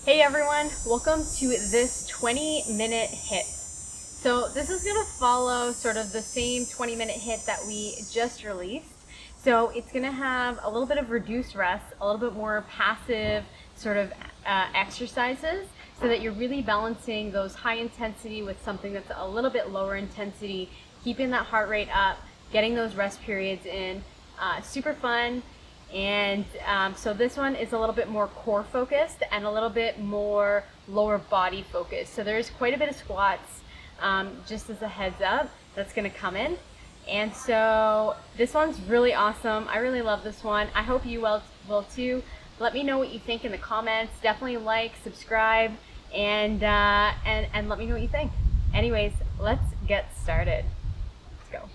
Hey everyone, welcome to this 20-minute HIIT. So this is gonna follow sort of the same 20-minute HIIT that we just released. So it's gonna have a little bit of reduced rest, a little bit more passive sort of exercises, so that you're really balancing those high intensity with something that's a little bit lower intensity, keeping that heart rate up, getting those rest periods in. Super fun. And so this one is a little bit more core focused and a little bit more lower body focused. So there's quite a bit of squats, just as a heads up, that's gonna come in. And so this one's really awesome. I really love this one. I hope you will too. Let me know what you think in the comments. Definitely like, subscribe, and let me know what you think. Anyways, let's get started. Let's go.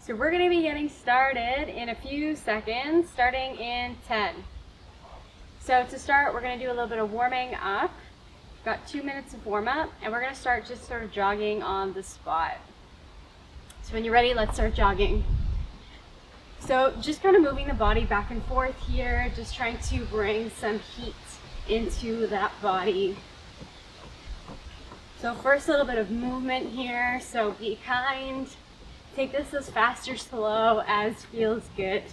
So we're going to be getting started in a few seconds, starting in 10. So to start, we're going to do a little bit of warming up. We've got 2 minutes of warm up, and we're going to start just sort of jogging on the spot. So when you're ready, let's start jogging. So just kind of moving the body back and forth here, just trying to bring some heat into that body. So first, a little bit of movement here, so be kind. Take this as fast or slow as feels good.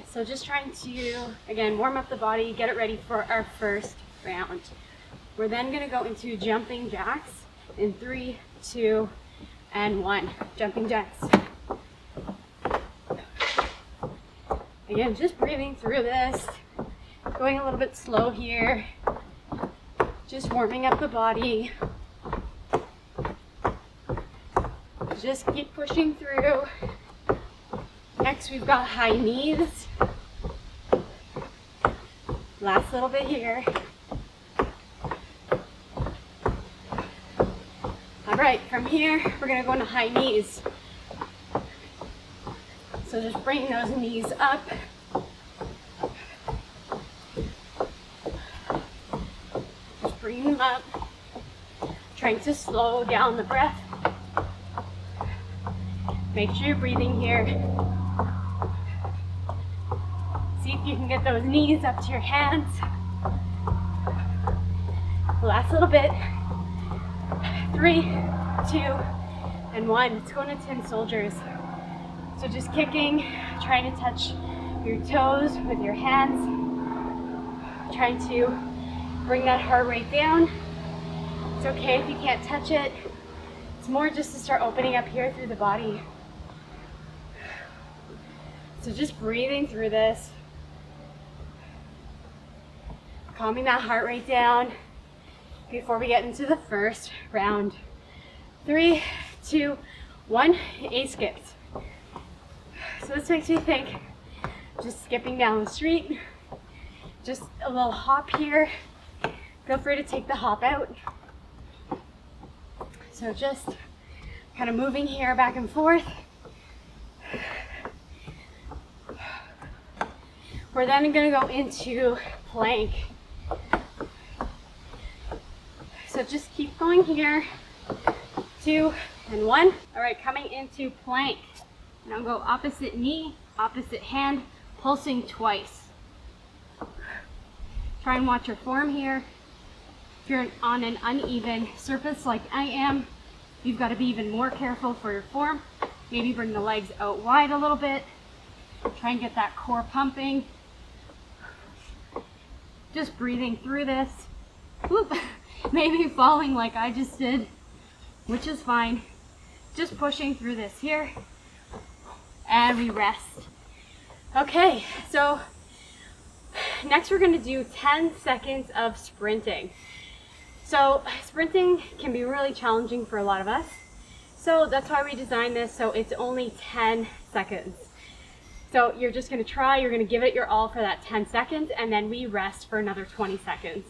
So just trying to, again, warm up the body, get it ready for our first round. We're then going to go into jumping jacks in 3, 2, and 1. Jumping jacks. Again, just breathing through this, going a little bit slow here, just warming up the body. Just keep pushing through. Next, we've got high knees. Last little bit here. All right, from here, we're gonna go into high knees. So just bring those knees up. Just bring them up. Trying to slow down the breath. Make sure you're breathing here. See if you can get those knees up to your hands. Last little bit. 3, 2, and 1. It's going to 10 soldiers. So just kicking, trying to touch your toes with your hands. Trying to bring that heart rate down. It's okay if you can't touch it. It's more just to start opening up here through the body. So just breathing through this, calming that heart rate down before we get into the first round. 3, 2, 1, A skipped. So this makes me think, just skipping down the street, just a little hop here. Feel free to take the hop out. So just kind of moving here back and forth. We're then going to go into plank. So just keep going here. 2 and 1. All right, coming into plank. Now go opposite knee, opposite hand, pulsing twice. Try and watch your form here. If you're on an uneven surface like I am, you've got to be even more careful for your form. Maybe bring the legs out wide a little bit. Try and get that core pumping. Just breathing through this. Whoop. Maybe falling like I just did, which is fine. Just pushing through this here. And we rest. Okay, so next we're going to do 10 seconds of sprinting. So sprinting can be really challenging for a lot of us. So that's why we designed this, so it's only 10 seconds. So you're just going to try, you're going to give it your all for that 10 seconds, and then we rest for another 20 seconds.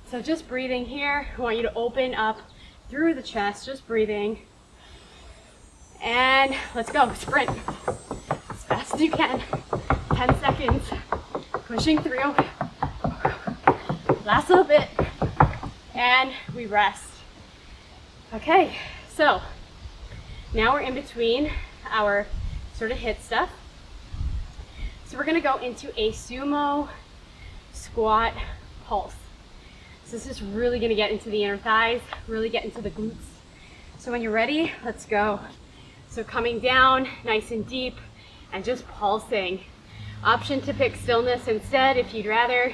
So just breathing here. I want you to open up through the chest, just breathing. And let's go, sprint. As fast as you can. 10 seconds. Pushing through. Last little bit. And we rest. Okay, so now we're in between our sort of HIIT stuff. So we're gonna go into a sumo squat pulse. So this is really gonna get into the inner thighs, really get into the glutes. So when you're ready, let's go. So coming down nice and deep and just pulsing. Option to pick stillness instead if you'd rather,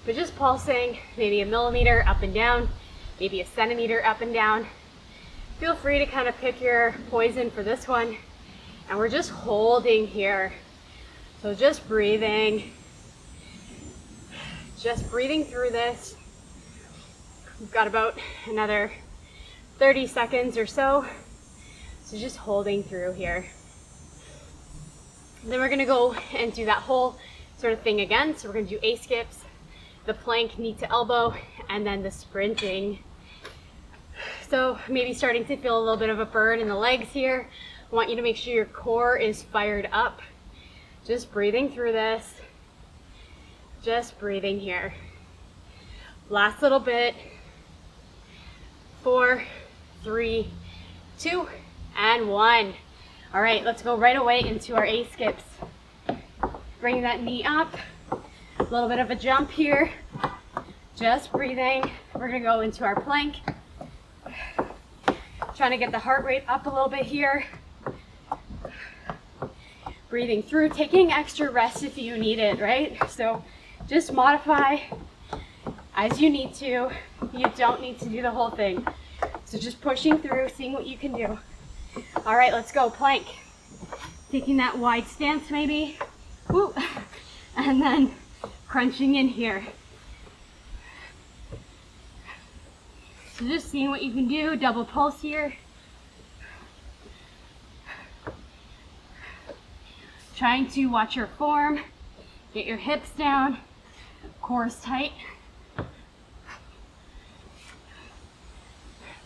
but just pulsing, maybe a millimeter up and down, maybe a centimeter up and down. Feel free to kind of pick your poison for this one. And we're just holding here. So just breathing through this. We've got about another 30 seconds or so. So just holding through here. Then we're gonna go and do that whole sort of thing again. So we're gonna do A skips, the plank knee to elbow, and then the sprinting. So maybe starting to feel a little bit of a burn in the legs here. I want you to make sure your core is fired up. Just breathing through this. Just breathing here. Last little bit. 4, 3, 2, and 1. All right, let's go right away into our A skips. Bring that knee up. A little bit of a jump here. Just breathing. We're gonna go into our plank. Trying to get the heart rate up a little bit here. Breathing through, taking extra rest if you need it, right? So just modify as you need to. You don't need to do the whole thing. So just pushing through, seeing what you can do. All right, let's go, plank. Taking that wide stance maybe. Woo. And then crunching in here. So just seeing what you can do, double pulse here. Trying to watch your form, get your hips down, core is tight.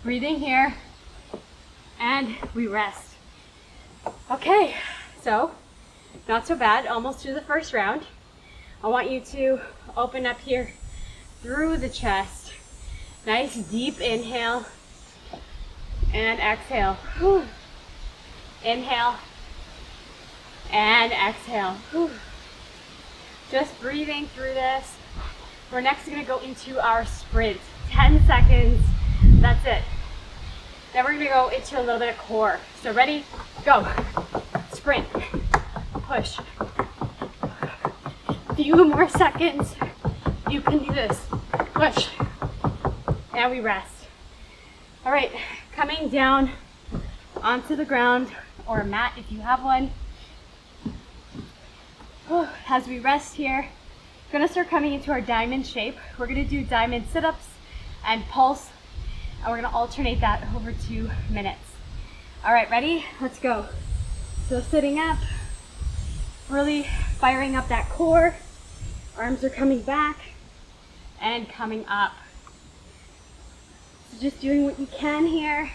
Breathing here, and we rest. Okay, so not so bad, almost through the first round. I want you to open up here through the chest. Nice deep inhale and exhale. Whew. Inhale and exhale. Whew. Just breathing through this. We're next going to go into our sprint. 10 seconds. That's it. Then we're going to go into a little bit of core. So ready? Go. Sprint. Push. A few more seconds. You can do this. Push. And we rest. All right. Coming down onto the ground or a mat if you have one. As we rest here, we're gonna start coming into our diamond shape. We're gonna do diamond sit-ups and pulse, and we're gonna alternate that over 2 minutes. All right, ready? Let's go. So sitting up, really firing up that core. Arms are coming back and coming up. So just doing what you can here,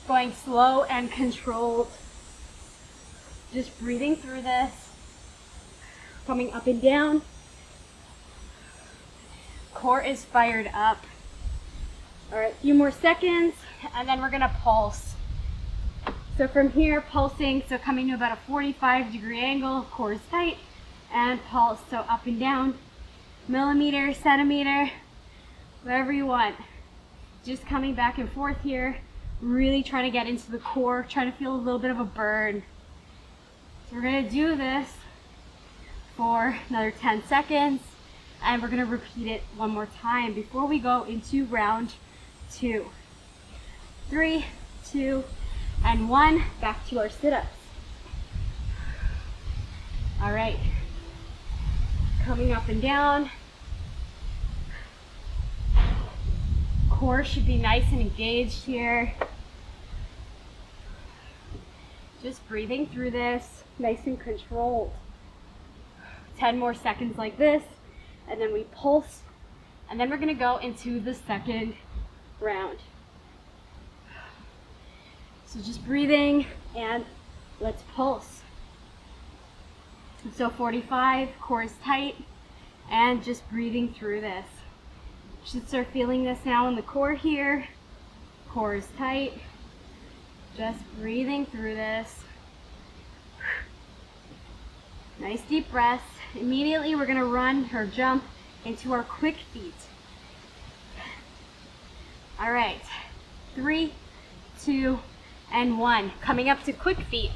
going slow and controlled. Just breathing through this. Coming up and down. Core is fired up. All right, a few more seconds, and then we're gonna pulse. So from here, pulsing, so coming to about a 45-degree angle, core is tight, and pulse, so up and down, millimeter, centimeter, whatever you want. Just coming back and forth here, really trying to get into the core, trying to feel a little bit of a burn. So we're gonna do this for another 10 seconds, and we're going to repeat it one more time before we go into round 2. 3, 2, and 1. Back to our sit-ups. All right, coming up and down. Core should be nice and engaged here. Just breathing through this, nice and controlled. 10 more seconds like this, and then we pulse, and then we're gonna go into the second round. So just breathing, and let's pulse. So 45, core is tight, and just breathing through this. You should start feeling this now in the core here. Core is tight, just breathing through this. Nice deep breath. Immediately we're gonna run or jump into our quick feet. All right, 3, 2, and 1. Coming up to quick feet.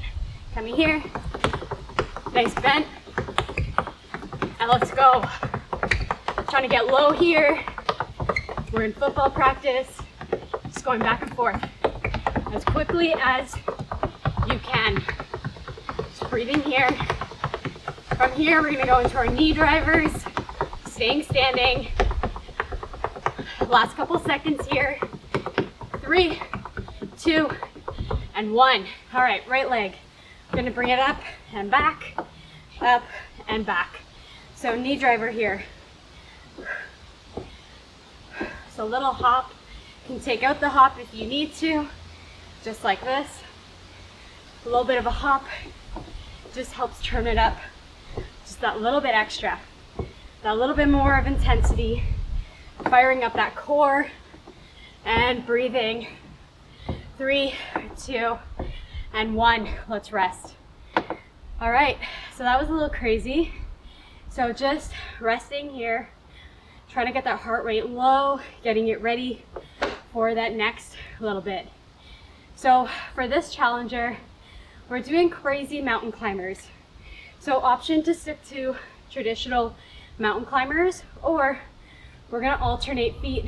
Coming here, nice bend, and let's go. Trying to get low here. We're in football practice. Just going back and forth as quickly as you can. Just breathing here. From here, we're gonna go into our knee drivers, staying standing. Last couple seconds here. 3, 2, and 1. All right, right leg. I'm gonna bring it up and back, up and back. So knee driver here. So little hop. You can take out the hop if you need to, just like this. A little bit of a hop just helps turn it up. Just that little bit extra, that little bit more of intensity, firing up that core and breathing. 3, 2, and 1. Let's rest. All right, so that was a little crazy. So just resting here, trying to get that heart rate low, getting it ready for that next little bit. So for this challenger, we're doing crazy mountain climbers. So option to stick to traditional mountain climbers, or we're gonna alternate feet,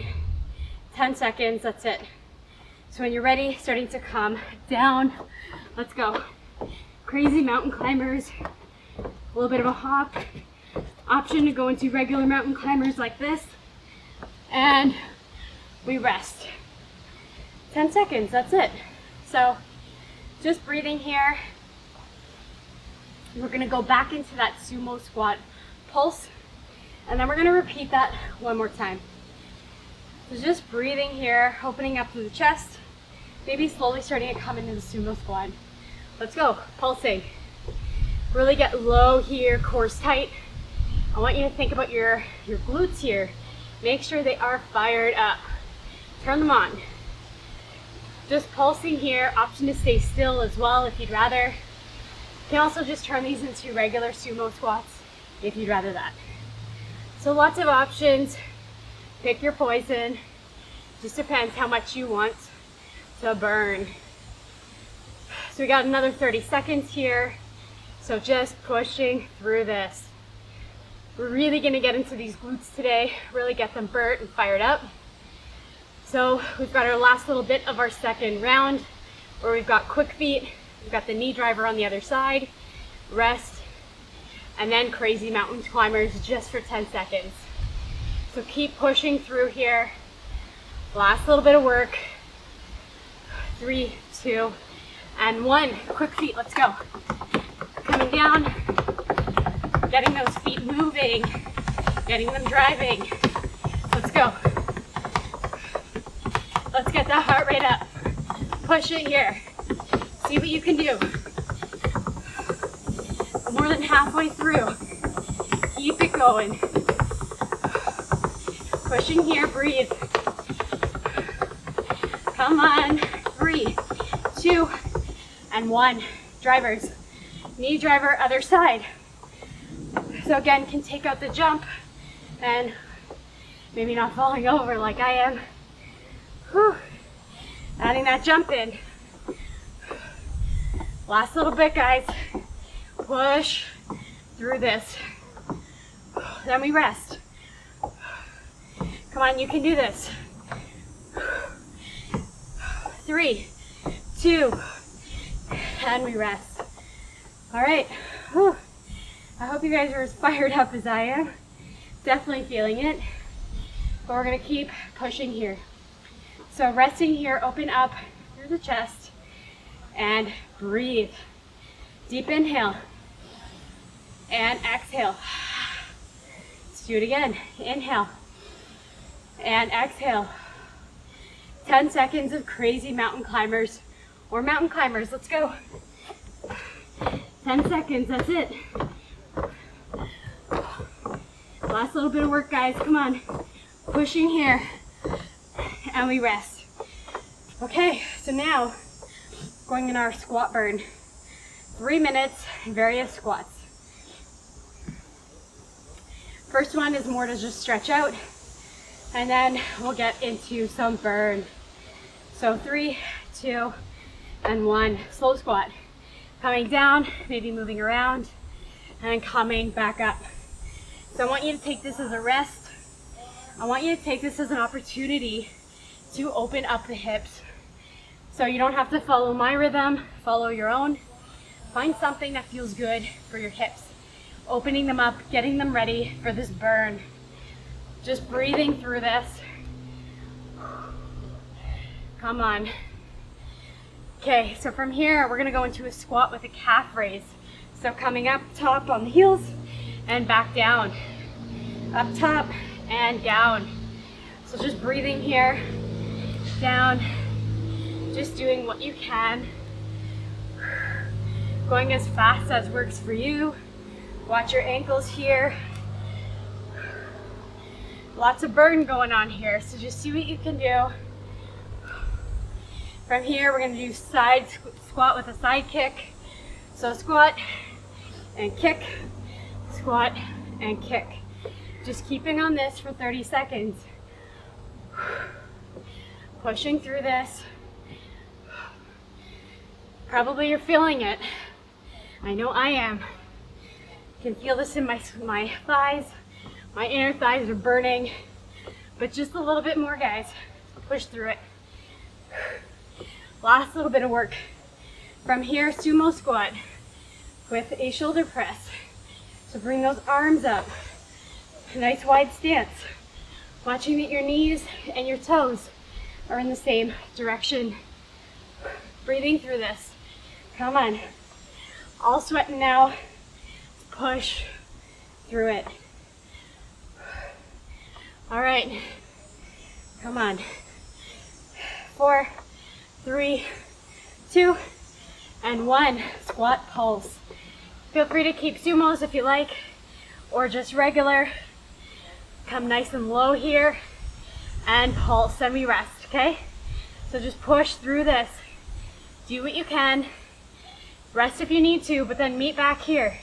10 seconds, that's it. So when you're ready, starting to come down, let's go. Crazy mountain climbers, a little bit of a hop. Option to go into regular mountain climbers like this, and we rest. 10 seconds, that's it. So just breathing here. We're gonna go back into that sumo squat pulse, and then we're gonna repeat that one more time. So just breathing here, opening up through the chest, maybe slowly starting to come into the sumo squat. Let's go, pulsing. Really get low here, core's tight. I want you to think about your glutes here. Make sure they are fired up. Turn them on. Just pulsing here, option to stay still as well if you'd rather. You can also just turn these into regular sumo squats if you'd rather that. So lots of options. Pick your poison. Just depends how much you want to burn. So we got another 30 seconds here. So just pushing through this. We're really gonna get into these glutes today, really get them burnt and fired up. So we've got our last little bit of our second round, where we've got quick feet, we've got the knee driver on the other side, rest, and then crazy mountain climbers just for 10 seconds. So keep pushing through here. Last little bit of work. 3, 2, and 1. Quick feet, let's go. Coming down, getting those feet moving, getting them driving. Let's go. Let's get that heart rate up. Push it here. See what you can do. More than halfway through. Keep it going. Pushing here, breathe. Come on. 3, 2, and 1. Drivers. Knee driver, other side. So again, can take out the jump and maybe not falling over like I am. Whew. Adding that jump in. Last little bit, guys. Push through this. Then we rest. Come on, you can do this. 3, 2, and we rest. All right. Whew. I hope you guys are as fired up as I am. Definitely feeling it. But we're gonna keep pushing here. So resting here, open up through the chest and breathe. Deep inhale and exhale. Let's do it again. Inhale and exhale. 10 seconds of crazy mountain climbers or mountain climbers. Let's go. 10 seconds, that's it. Last little bit of work, guys, come on. Pushing here, and we rest. Okay, so now, going in our squat burn. 3 minutes, various squats. First one is more to just stretch out, and then we'll get into some burn. So 3, 2, and 1. Slow squat. Coming down, maybe moving around, and coming back up. So I want you to take this as a rest. I want you to take this as an opportunity to open up the hips. So you don't have to follow my rhythm, follow your own. Find something that feels good for your hips. Opening them up, getting them ready for this burn. Just breathing through this. Come on. Okay, so from here, we're gonna go into a squat with a calf raise. So coming up top on the heels and back down. Up top and down. So just breathing here, down, just doing what you can. Going as fast as works for you. Watch your ankles here. Lots of burn going on here, so just see what you can do. From here, we're gonna do side squat with a side kick. So squat and kick, squat and kick. Just keeping on this for 30 seconds. Pushing through this. Probably you're feeling it. I know I am. Can feel this in my thighs. My inner thighs are burning. But just a little bit more, guys. Push through it. Last little bit of work. From here, sumo squat with a shoulder press. So bring those arms up. A nice wide stance. Watching that your knees and your toes are in the same direction. Breathing through this. Come on. All sweating now. Push through it. All right. Come on. 4, 3, 2, and 1. Squat pulse. Feel free to keep sumos if you like, or just regular. Come nice and low here, and pulse, then we rest, okay? So just push through this. Do what you can. Rest if you need to, but then meet back here.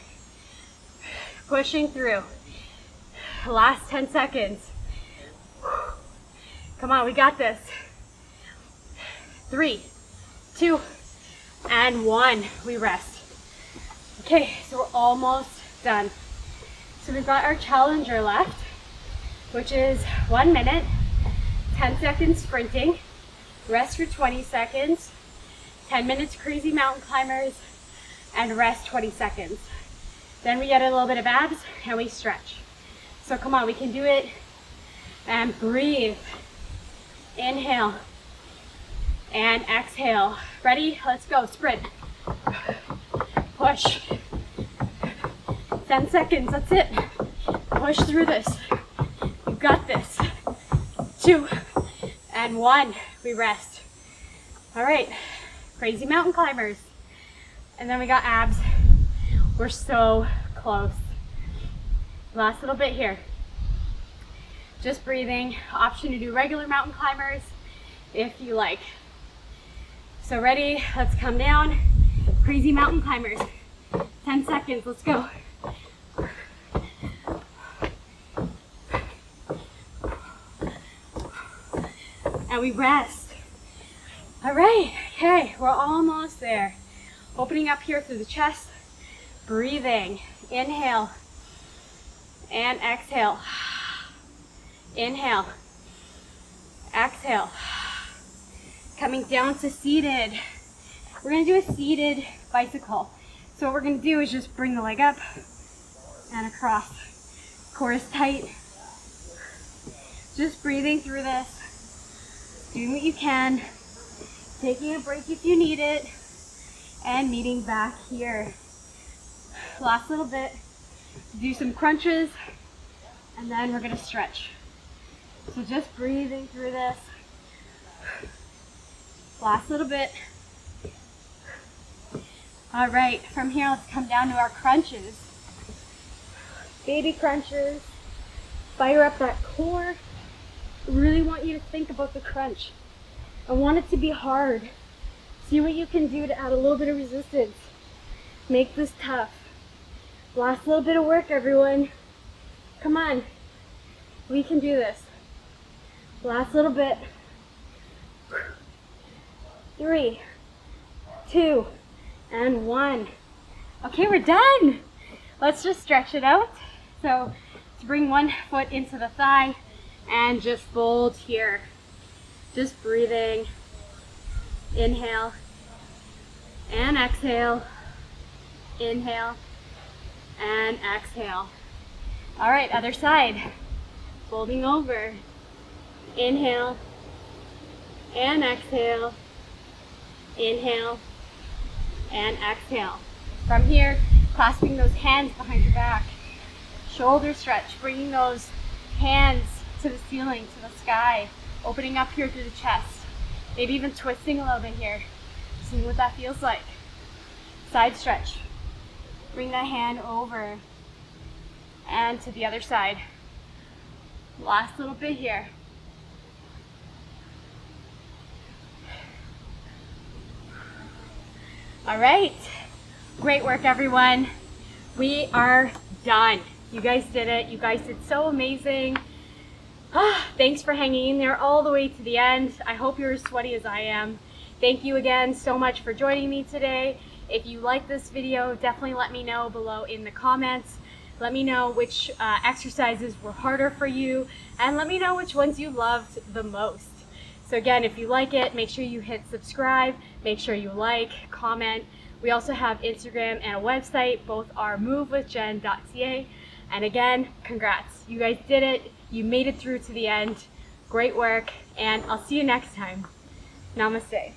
Pushing through. Last 10 seconds. Come on, we got this. 3, 2, and 1. We rest. Okay, so we're almost done. So we've got our challenger left, which is 1 minute, 10 seconds sprinting, rest for 20 seconds, 10 minutes crazy mountain climbers, and rest 20 seconds. Then we get a little bit of abs and we stretch. So come on, we can do it. And breathe. Inhale and exhale. Ready? Let's go. Sprint. Push. 10 seconds. That's it. Push through this. You got this. 2 and 1. We rest. All right. Crazy mountain climbers. And then we got abs. We're so close. Last little bit here. Just breathing. Option to do regular mountain climbers if you like. So ready? Let's come down. Crazy mountain climbers. 10 seconds. Let's go. And we rest. All right. Okay, we're almost there. Opening up here through the chest. Breathing. Inhale and exhale. Inhale. Exhale. Coming down to seated. We're going to do a seated bicycle. So what we're going to do is just bring the leg up and across. Core is tight. Just breathing through this. Doing what you can. Taking a break if you need it. And meeting back here. Last little bit. Do some crunches. And then we're going to stretch. So just breathing through this. Last little bit. All right, from here, let's come down to our crunches. Baby crunches. Fire up that core. I really want you to think about the crunch. I want it to be hard. See what you can do to add a little bit of resistance. Make this tough. Last little bit of work, everyone. Come on. We can do this. Last little bit. 3, 2, and 1. Okay, we're done. Let's just stretch it out. So to bring one foot into the thigh and just fold here. Just breathing. Inhale and exhale. Inhale and exhale. All right, other side. Folding over. Inhale and exhale. Inhale and exhale. From here, clasping those hands behind your back. Shoulder stretch, bringing those hands to the ceiling, to the sky. Opening up here through the chest. Maybe even twisting a little bit here. Seeing what that feels like. Side stretch. Bring that hand over and to the other side. Last little bit here. All right, great work everyone. We are done. You guys did it. You guys did so amazing. Thanks for hanging in there all the way to the end. I hope you're as sweaty as I am. Thank you again so much for joining me today. If you like this video, definitely let me know below in the comments. Let me know which exercises were harder for you, and let me know which ones you loved the most. So again, if you like it, make sure you hit subscribe, make sure you like, comment. We also have Instagram and a website. Both are movewithjen.ca. And again, congrats. You guys did it. You made it through to the end. Great work, and I'll see you next time. Namaste.